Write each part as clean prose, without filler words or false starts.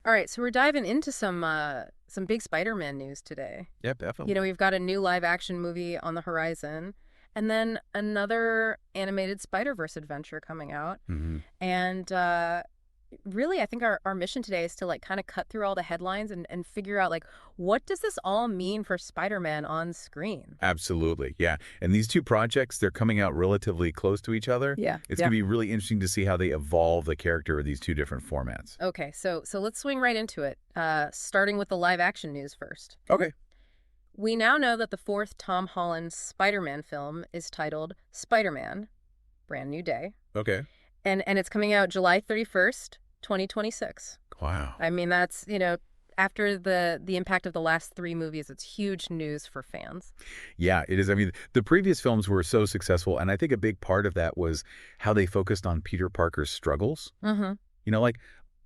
All right, so we're diving into some big Spider-Man news today. Yep, definitely. We've got a new live-action movie on the horizon, and then another animated Spider-Verse adventure coming out. Hmm. And really, I think our mission today is to like kind of cut through all the headlines and figure out like what does this all mean for Spider-Man on screen? Absolutely, yeah. And these two projects, they're coming out relatively close to each other. Yeah. It's going to be really interesting to see how they evolve the character of these two different formats. Okay, so let's swing right into it. Starting with the live-action news first. Okay. We now know that the fourth Tom Holland Spider-Man film is titled Spider-Man: Brand New Day. Okay. And it's coming out July 31st, 2026. Wow. I mean, that's, after the impact of the last three movies, it's huge news for fans. Yeah, it is. I mean, the previous films were so successful, and I think a big part of that was how they focused on Peter Parker's struggles. Mm-hmm. Like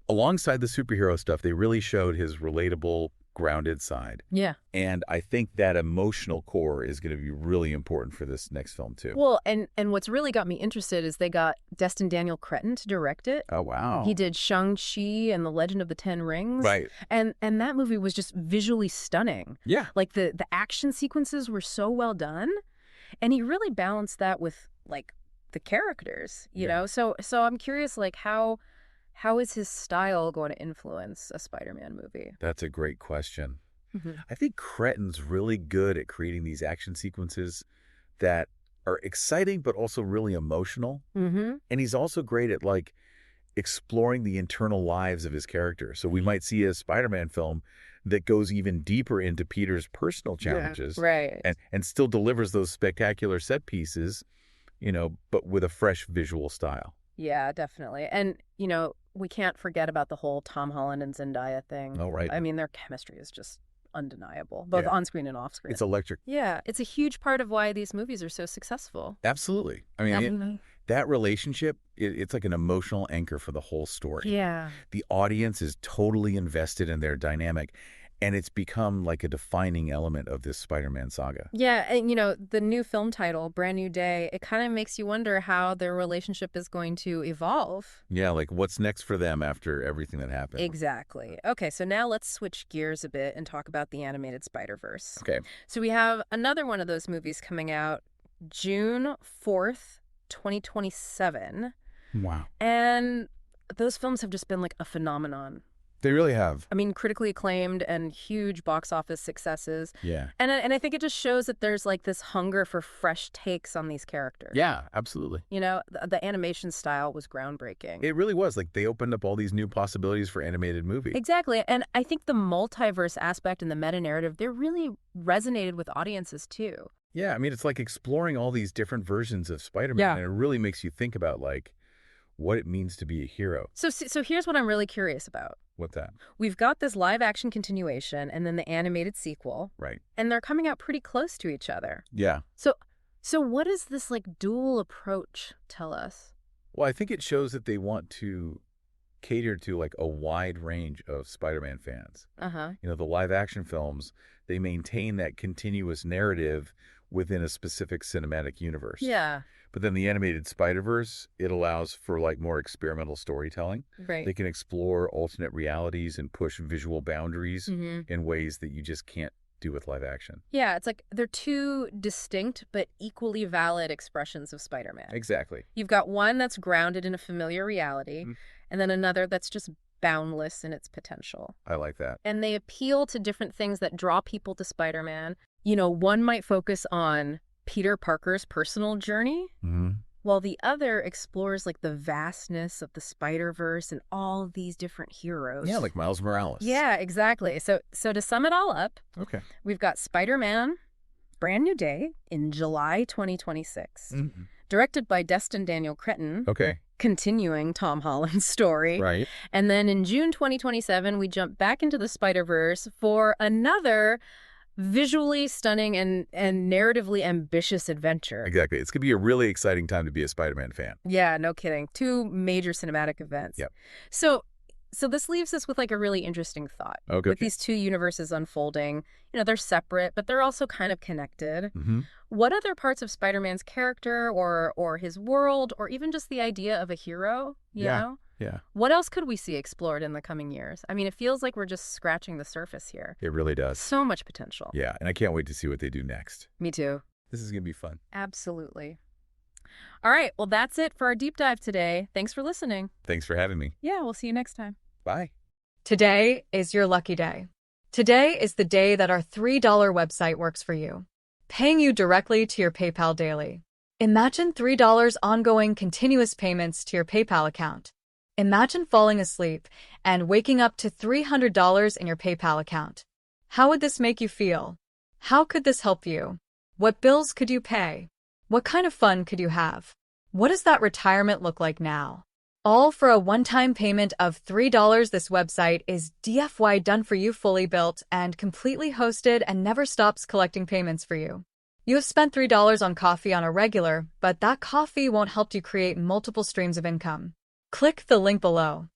alongside the superhero stuff, they really showed his relatable, grounded side. Yeah. And I think that emotional core is going to be really important for this next film, too. Well, and what's really got me interested is they got Destin Daniel Cretton to direct it. Oh, wow. He did Shang-Chi and the Legend of the Ten Rings. Right. And that movie was just visually stunning. Yeah. Like the action sequences were so well done. And he really balanced that with like the characters, you know? So I'm curious, like how is his style going to influence a Spider-Man movie? That's a great question. Mm-hmm. I think Cretton's really good at creating these action sequences that are exciting but also really emotional. Mm-hmm. And he's also great at like exploring the internal lives of his character. So we might see a Spider-Man film that goes even deeper into Peter's personal challenges, Right. and still delivers those spectacular set pieces, but with a fresh visual style. Yeah, definitely. And, we can't forget about the whole Tom Holland and Zendaya thing. Oh, right. I mean, their chemistry is just undeniable, both Yeah. on screen and off screen. It's electric. Yeah, it's a huge part of why these movies are so successful. Absolutely. I mean, that relationship, it's like an emotional anchor for the whole story. Yeah. The audience is totally invested in their dynamic, and it's become like a defining element of this Spider-Man saga. Yeah, and the new film title, Brand New Day, it kind of makes you wonder how their relationship is going to evolve. Yeah, like what's next for them after everything that happened. Exactly. Okay, so now let's switch gears a bit and talk about the animated Spider-Verse. Okay. So we have another one of those movies coming out June 4th, 2027. Wow. And those films have just been like a phenomenon. They really have. I mean, critically acclaimed and huge box office successes. Yeah. And I think it just shows that there's like this hunger for fresh takes on these characters. Yeah, absolutely. The animation style was groundbreaking. It really was. Like they opened up all these new possibilities for animated movies. Exactly. And I think the multiverse aspect and the meta-narrative, they really resonated with audiences too. Yeah, I mean, it's like exploring all these different versions of Spider-Man. Yeah. And it really makes you think about like what it means to be a hero. So here's what I'm really curious about. What's that? We've got this live action continuation and then the animated sequel. Right. And they're coming out pretty close to each other. Yeah. So what does this like dual approach tell us? Well, I think it shows that they want to cater to like a wide range of Spider-Man fans. Uh-huh. The live action films, they maintain that continuous narrative within a specific cinematic universe. Yeah. But then the animated Spider-Verse, it allows for like more experimental storytelling. Right. They can explore alternate realities and push visual boundaries Mm-hmm. in ways that you just can't do with live action. Yeah, it's like they're two distinct but equally valid expressions of Spider-Man. Exactly. You've got one that's grounded in a familiar reality, Mhm. and then another that's just boundless in its potential. I like that. And they appeal to different things that draw people to Spider-Man. One might focus on Peter Parker's personal journey, Mm-hmm. while the other explores like the vastness of the Spider-Verse and all of these different heroes. Yeah, like Miles Morales. Yeah, exactly. So to sum it all up, Okay. we've got Spider-Man: Brand New Day in July 2026, Mm-hmm. directed by Destin Daniel Cretton, Okay. continuing Tom Holland's story. Right. And then in June 2027, we jump back into the Spider-Verse for another visually stunning and narratively ambitious adventure. Exactly. It's going to be a really exciting time to be a Spider-Man fan. Yeah, no kidding. Two major cinematic events. Yep. So this leaves us with like a really interesting thought. Okay. With these two universes unfolding, they're separate, but they're also kind of connected. Mm-hmm. What other parts of Spider-Man's character or his world or even just the idea of a hero, you know? Yeah. What else could we see explored in the coming years? I mean, it feels like we're just scratching the surface here. It really does. So much potential. Yeah, and I can't wait to see what they do next. Me too. This is going to be fun. Absolutely. All right, well, that's it for our deep dive today. Thanks for listening. Thanks for having me. Yeah, we'll see you next time. Bye. Today is your lucky day. Today is the day that our $3 website works for you, paying you directly to your PayPal daily. Imagine $3 ongoing continuous payments to your PayPal account. Imagine falling asleep and waking up to $300 in your PayPal account. How would this make you feel? How could this help you? What bills could you pay? What kind of fun could you have? What does that retirement look like now? All for a one-time payment of $3. This website is DFY done for you, fully built and completely hosted, and never stops collecting payments for you. You have spent $3 on coffee on a regular, but that coffee won't help you create multiple streams of income. Click the link below.